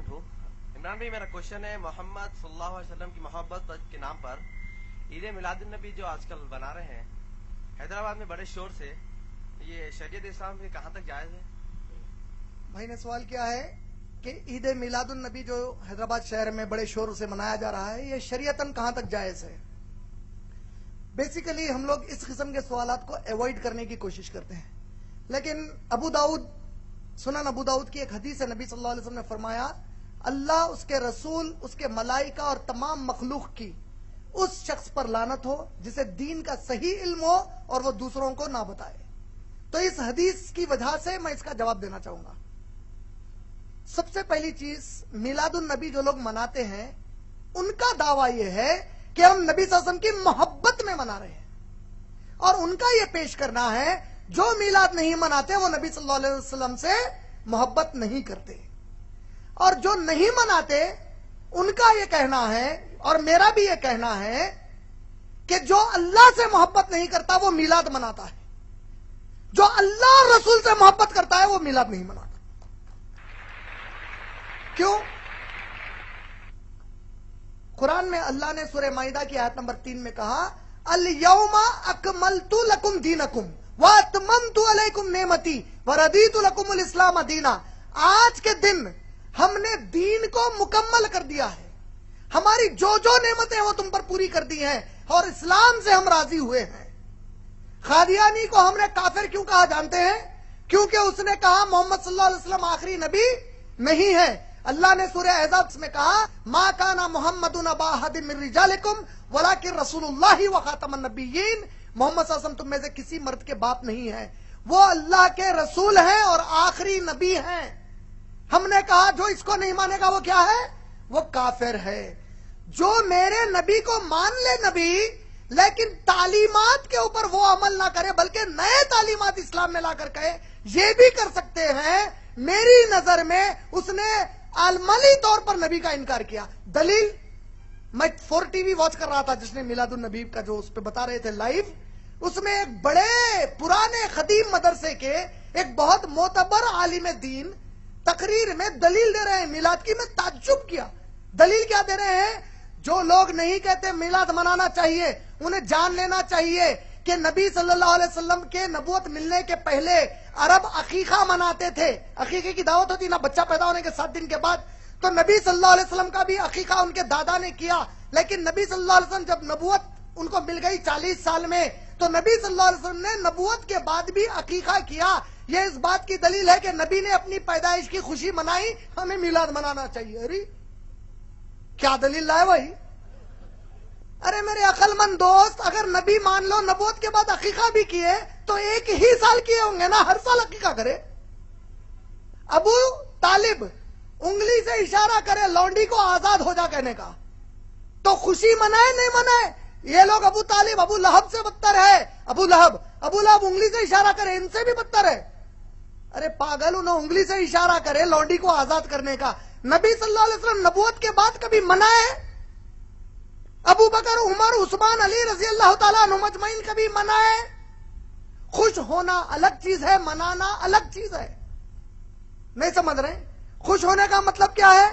हूँ। इमरान भाई, मेरा क्वेश्चन है, मोहम्मद सल्लल्लाहु अलैहि वसल्लम की मोहब्बत के नाम पर ईद मिलादुन नबी जो आजकल बना रहे हैं हैदराबाद में बड़े शोर से, ये शरीयत इस्लाम में कहाँ तक जायज है? भाई ने सवाल किया है कि ईद मिलादुन नबी जो हैदराबाद शहर में बड़े शोर से मनाया जा रहा है, ये शरीयतन कहां तक जायज है। बेसिकली हम लोग इस किस्म के सवालात को अवॉइड करने की कोशिश करते हैं, लेकिन सुनन अबू दाऊद की एक हदीस है, नबी सल्लल्लाहु अलैहि वसल्लम ने फरमाया, अल्लाह, उसके रसूल, उसके मलाइका और तमाम मखलूक की उस शख्स पर लानत हो जिसे दीन का सही इल्म हो और वो दूसरों को ना बताए। तो इस हदीस की वजह से मैं इसका जवाब देना चाहूंगा। सबसे पहली चीज, मिलादुन नबी जो लोग मनाते हैं उनका दावा यह है कि हम नबी सल्लल्लाहु अलैहि वसल्लम की मोहब्बत में मना रहे हैं, और उनका यह पेश करना है जो मिलाद नहीं मनाते वो नबी सल्लल्लाहु अलैहि वसल्लम से मोहब्बत नहीं करते, और जो नहीं मनाते उनका यह कहना है और मेरा भी यह कहना है कि जो अल्लाह से मोहब्बत नहीं करता वो मिलाद मनाता है, जो अल्लाह और रसूल से मोहब्बत करता है वो मिलाद नहीं मनाता। क्यों? कुरान में अल्लाह ने सूरह माइदा की आयत नंबर 3 में कहा, अल यौमा अकमलतु लकुम दीनकुम व अतममतु अलैकुम नेमती व रदीतु लकुमुल इस्लाम दीना। आज के दिन हमने दीन को मुकम्मल कर दिया है, हमारी जो जो नेमतें वो तुम पर पूरी कर दी हैं, और इस्लाम से हम राजी हुए हैं। कादियानी को हमने काफिर क्यों कहा जानते हैं? क्योंकि उसने कहा मोहम्मद सल्लल्लाहु अलैहि वसल्लम आखिरी नबी नहीं है। अल्लाह ने सूरह अहज़ाब में कहा, मा काना मुहम्मदुन अबा अहदिन मिन रिजालिकुम वलाकिन रसूलुल्लाहि व खातमुन नबिय्यीन। मोहम्मद सल्लल्लाहु अलैहि वसल्लम तुम में से किसी मर्द के बाप नहीं है, वो अल्लाह के रसूल हैं और आखिरी नबी हैं। हमने कहा जो इसको नहीं मानेगा वो क्या है? वो काफिर है। जो मेरे नबी को मान ले नबी, लेकिन तालीमात के ऊपर वो अमल ना करे बल्कि नए तालीमात इस्लाम में लाकर कहे, ये भी कर सकते हैं। मेरी नजर में उसने अमली तौर पर नबी का इनकार किया। दलील, मैं 4 टीवी वॉच कर रहा था जिसने मिलादुन नबी का जो उस पे बता रहे थे लाइव, उसमें एक बड़े पुराने खदीम मदरसे के एक बहुत मोतबर आलिम दीन तकरीर में दलील दे रहे हैं मिलाद की। मैं ताज्जुब किया। दलील क्या दे रहे हैं? जो लोग नहीं कहते मिलाद मनाना चाहिए, उन्हें जान लेना चाहिए कि नबी सल्लल्लाहु अलैहि वसल्लम के नबूवत मिलने के पहले अरब अकीका मनाते थे। अकीके की दावत होती ना बच्चा पैदा होने के 7 दिन के बाद, तो नबी सल्लल्लाहु अलैहि वसल्लम का भी अकीका उनके दादा ने किया। लेकिन नबी सल्लल्लाहु अलैहि वसल्लम जब नबूवत उनको मिल गई 40 साल में, तो नबी सल्लल्लाहु अलैहि वसल्लम ने नबूवत के बाद भी अकीका किया। यह इस बात की दलील है कि नबी ने अपनी पैदाइश की खुशी मनाई, हमें मिलाद मनाना चाहिए। अरे क्या दलील लाए भाई? अरे मेरे अक्लमंद दोस्त, अगर नबी मान लो नबूवत के बाद अकीका भी किए तो एक ही साल किए होंगे ना, हर साल अकीका करे। अबू तालिब उंगली से इशारा करे लौंडी को आजाद हो जा कहने का, तो खुशी मनाए नहीं मनाए? ये लोग अबू तालिब अबू लहब से बदतर है। अबू लहब उंगली से इशारा करे, इनसे भी बदतर है। अरे पागल, उन्हें उंगली से इशारा करे लौंडी को आजाद करने का। नबी सल्लल्लाहु अलैहि वसल्लम नबूवत के बाद कभी मनाए? अबू बकर, उमर, उस्मान, अली रजी अल्लाह ताला अन्हुम अजमईन कभी मनाए? खुश होना अलग चीज है, मनाना अलग चीज है। नहीं समझ रहे? खुश होने का मतलब क्या है?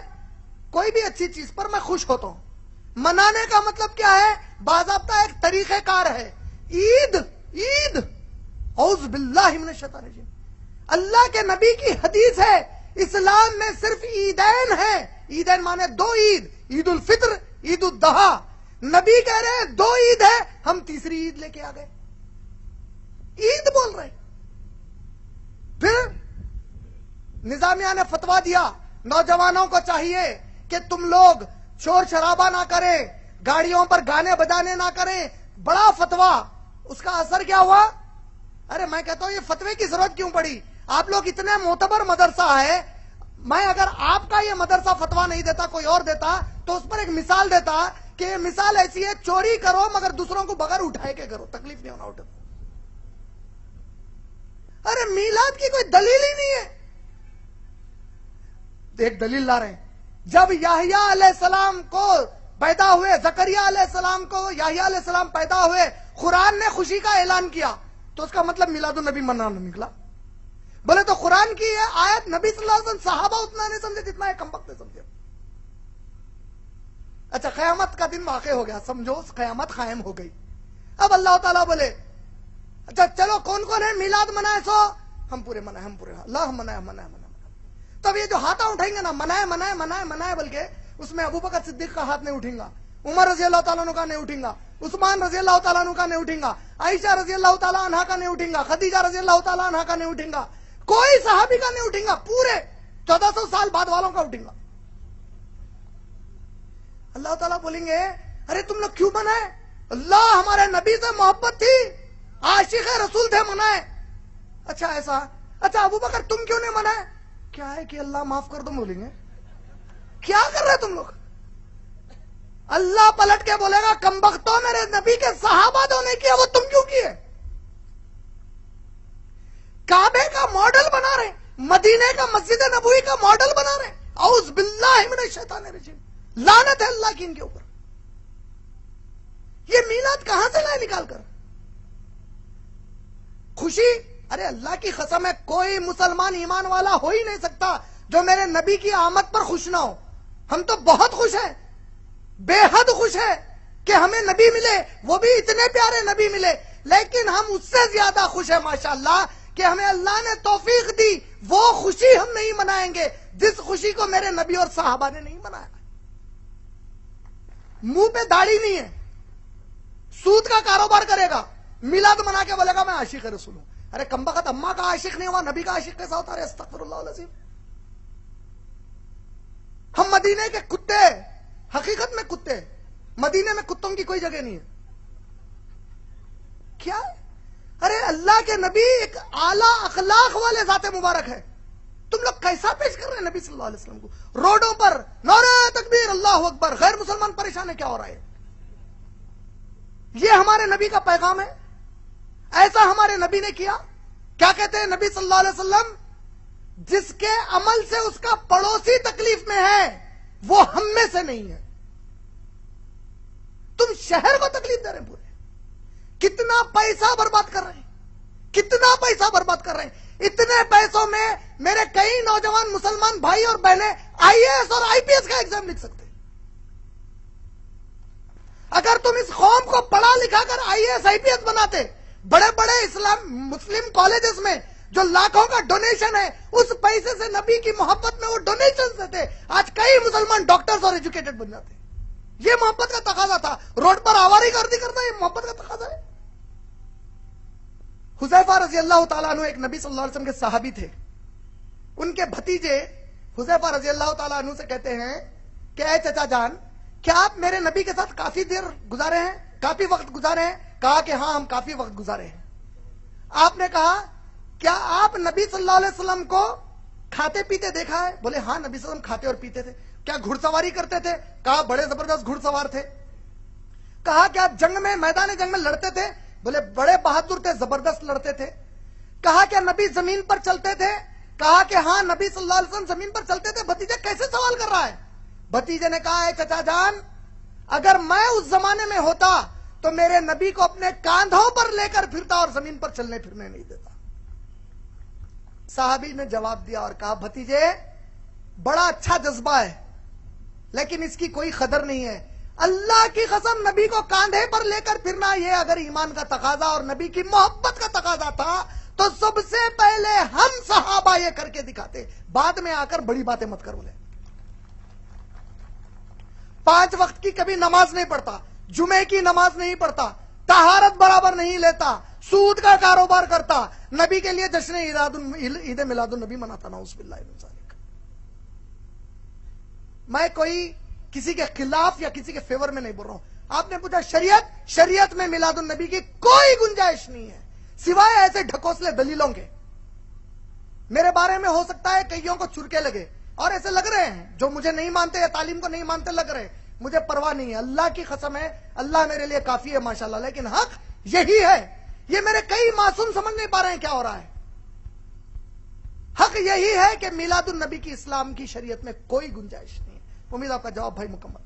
कोई भी अच्छी चीज पर मैं खुश होता हूं। मनाने का मतलब क्या है? बाज़ाब्ता एक तरीक़ेकार है। ईद औज़ बिल्लाहि मिनश शैतानिर रजीम। अल्लाह के नबी की हदीस है, इस्लाम में सिर्फ ईदैन है। ईदैन माने 2 ईद, ईद उल फित्र, ईद उल दहा। नबी कह रहे हैं 2 ईद है, हम तीसरी ईद लेके आ गए। ईद बोल रहे। फिर निजामिया ने फतवा दिया, नौजवानों को चाहिए कि तुम लोग शोर शराबा ना करें, गाड़ियों पर गाने बजाने ना करें। बड़ा फतवा। उसका असर क्या हुआ? अरे मैं कहता हूं ये फतवे की जरूरत क्यों पड़ी? आप लोग इतने मोतबर मदरसा है, मैं अगर आपका ये मदरसा फतवा नहीं देता कोई और देता तो उस पर एक मिसाल देता कि ये मिसाल ऐसी है, चोरी करो मगर दूसरों को बगैर उठाए के करो, तकलीफ नहीं होना उठे। अरे मीलाद की कोई दलील ही नहीं है। एक दलील ला रहे हैं, जब याहिया अलैहिस्सलाम को पैदा हुए, जकरिया अलैहिस्सलाम को याहिया अलैहिस्सलाम पैदा हुए, कुरान ने खुशी का ऐलान किया, तो उसका मतलब मिलादुन नबी मनाना निकला। बोले तो कुरान की ये आयत नबी सल्लल्लाहु अलैहि वसल्लम सहाबा उतना नहीं समझे जितना है कमबख्त ने समझे। अच्छा, कयामत का दिन वाक़ हो गया, समझो कयामत कायम हो गई। अब अल्लाह ताला बोले अच्छा चलो कौन कौन है मिलाद मनाए, सो हम पूरे मनाए, हम पूरे अल्लाह मनाए मनाए मनाए। तब ये जो हाथा उठाएंगे ना मनाए मनाए मनाए मनाए बोल के, उसमें अबू बकर सिद्दीक का हाथ नहीं उठेगा, उमर रजी अल्लाह ताला अन्हु का नहीं उठेगा, उस्मान रजी अल्लाह ताला अन्हु का नहीं उठेगा, आयशा रजी अल्लाह ताला अन्हा का नहीं उठेगा, खदीजा रजी अल्लाह ताला अन्हा का नहीं उठेगा, कोई सहाबी का नहीं उठेगा, पूरे 1400 साल बाद वालों का उठेगा। अल्लाह ताला बोलेंगे अरे तुम लोग क्यों मनाए? अल्लाह हमारे नबी से मोहब्बत थी, आशिक रसूल थे, मनाए। अच्छा ऐसा, अच्छा अबू बकर तुम क्यों नहीं मनाए? क्या है कि अल्लाह माफ कर दो, बोलेंगे क्या कर रहे तुम लोग? अल्लाह पलट के बोलेगा कमबख्तों, मेरे नबी के सहाबा तो नहीं किया, वो तुम क्यों किए? काबे का मॉडल बना रहे, मदीने का मस्जिद नबवी का मॉडल बना रहे। औज़ बिल्लाहि मिनश शैतानिर रजीम, लानत है अल्लाह की इनके ऊपर। ये मीलाद कहां से लाए निकाल कर? खुशी, अरे अल्लाह की कसम है कोई मुसलमान ईमान वाला हो ही नहीं सकता जो मेरे नबी की आमद पर खुश ना हो। हम तो बहुत खुश हैं, बेहद खुश है कि हमें नबी मिले, वो भी इतने प्यारे नबी मिले, लेकिन हम उससे ज्यादा खुश है माशाअल्लाह कि हमें अल्लाह ने तौफीक दी। वो खुशी हम नहीं मनाएंगे जिस खुशी को मेरे नबी और साहबा ने नहीं मनाया। मुंह पे दाढ़ी नहीं है, सूद का कारोबार करेगा, मिलाद मना के बोलेगा मैं आशिक रसूल हूं। अरे कमबख्त, अम्मा का आशिक नहीं हुआ, नबी का आशिक कैसा होता है? अस्तगफिरुल्लाह अज़ीम। हम मदीने के कुत्ते, हकीकत में कुत्ते, मदीने में कुत्तों की कोई जगह नहीं है। क्या? अरे अल्लाह के नबी एक आला अखलाक वाले जाते मुबारक है, तुम लोग कैसा पेश कर रहे हैं नबी सल्लल्लाहु अलैहि वसल्लम को? रोडों पर नारे तकबीर अल्लाहु अकबर, गैर मुसलमान परेशान है, क्या हो रहा है? ये हमारे नबी का पैगाम है? ऐसा हमारे नबी ने किया? क्या कहते हैं नबी सल्लल्लाहु अलैहि वसल्लम? जिसके अमल से उसका पड़ोसी तकलीफ में है वो हम में से नहीं है। तुम शहर को तकलीफ दे रहे हैं पूरे। कितना पैसा बर्बाद कर रहे हैं, कितना पैसा बर्बाद कर रहे हैं। इतने पैसों में मेरे कई नौजवान मुसलमान भाई और बहनें आईएएस और आईपीएस का एग्जाम लिख सकते हैं। अगर तुम इस कौम को पढ़ा लिखा कर आईएएस आईपीएस बनाते, बड़े बड़े इस्लाम मुस्लिम कॉलेजेस में जो लाखों का डोनेशन है, उस पैसे से नबी की मोहब्बत में वो डोनेशन देते, आज कई मुसलमान डॉक्टर्स और एजुकेटेड बन जाते। ये मोहब्बत का तकाजा था। रोड पर आवारागर्दी करना ये मोहब्बत का तकाजा है। हुज़ैफा रज़ी अल्लाह ताला अन्हु एक नबी सल्लल्लाहु अलैहि वसल्लम के सहाबी थे। उनके भतीजे हुज़ैफा रज़ी अल्लाह ताला अन्हु से कहते हैं कि ऐ चचा जान, क्या आप मेरे नबी के साथ काफी देर गुजारे हैं, काफी वक्त गुजारे हैं? कहा कि हाँ हम काफी वक्त गुजारे हैं। आपने कहा क्या आप नबी सल्लल्लाहु अलैहि वसल्लम को खाते पीते देखा है? बोले हाँ नबी सल्लल्लाहु अलैहि वसल्लम खाते और पीते थे। क्या घुड़सवारी करते थे? कहा बड़े जबरदस्त घुड़सवार थे। कहा क्या जंग में, मैदान जंग में लड़ते थे? बोले बड़े बहादुर थे, जबरदस्त लड़ते थे। कहा क्या नबी जमीन पर चलते थे? कहा कि हाँ नबी सल्लल्लाहु अलैहि वसल्लम जमीन पर चलते थे। भतीजा कैसे सवाल कर रहा है? भतीजे ने कहा है चचा जान, अगर मैं उस जमाने में होता तो मेरे नबी को अपने कांधों पर लेकर फिरता और जमीन पर चलने फिरने नहीं देता। साहबी ने जवाब दिया और कहा भतीजे बड़ा अच्छा जज्बा है, लेकिन इसकी कोई कदर नहीं है। अल्लाह की कसम नबी को कांधे पर लेकर फिरना ये अगर ईमान का तकाजा और नबी की मोहब्बत का तकाजा था तो सबसे पहले हम सहाबा ये करके दिखाते। बाद में आकर बड़ी बातें मत कर। बोले 5 वक्त की कभी नमाज नहीं पढ़ता, जुमे की नमाज नहीं पढ़ता, तहारत बराबर नहीं लेता, सूद का कारोबार करता, नबी के लिए जश्न ईद मिलादुन नबी मनाता। नाउज़ुबिल्लाह मिन ज़ालिक। मैं कोई किसी के खिलाफ या किसी के फेवर में नहीं बोल रहा हूं। आपने पूछा शरीयत में मिलादुन नबी की कोई गुंजाइश नहीं है सिवाय ऐसे ढकोसले दलीलों के। मेरे बारे में हो सकता है कईयों को चुरके लगे और ऐसे लग रहे हैं जो मुझे नहीं मानते या तालीम को नहीं मानते लग रहे हैं, मुझे परवाह नहीं है। अल्लाह की कसम है, अल्लाह मेरे लिए काफी है माशाल्लाह। लेकिन हक यही है, ये मेरे कई मासूम समझ नहीं पा रहे हैं क्या हो रहा है। हक यही है कि मिलादुन नबी की इस्लाम की शरीयत में कोई गुंजाइश नहीं है। उम्मीद आपका जवाब भाई मुकम्मल।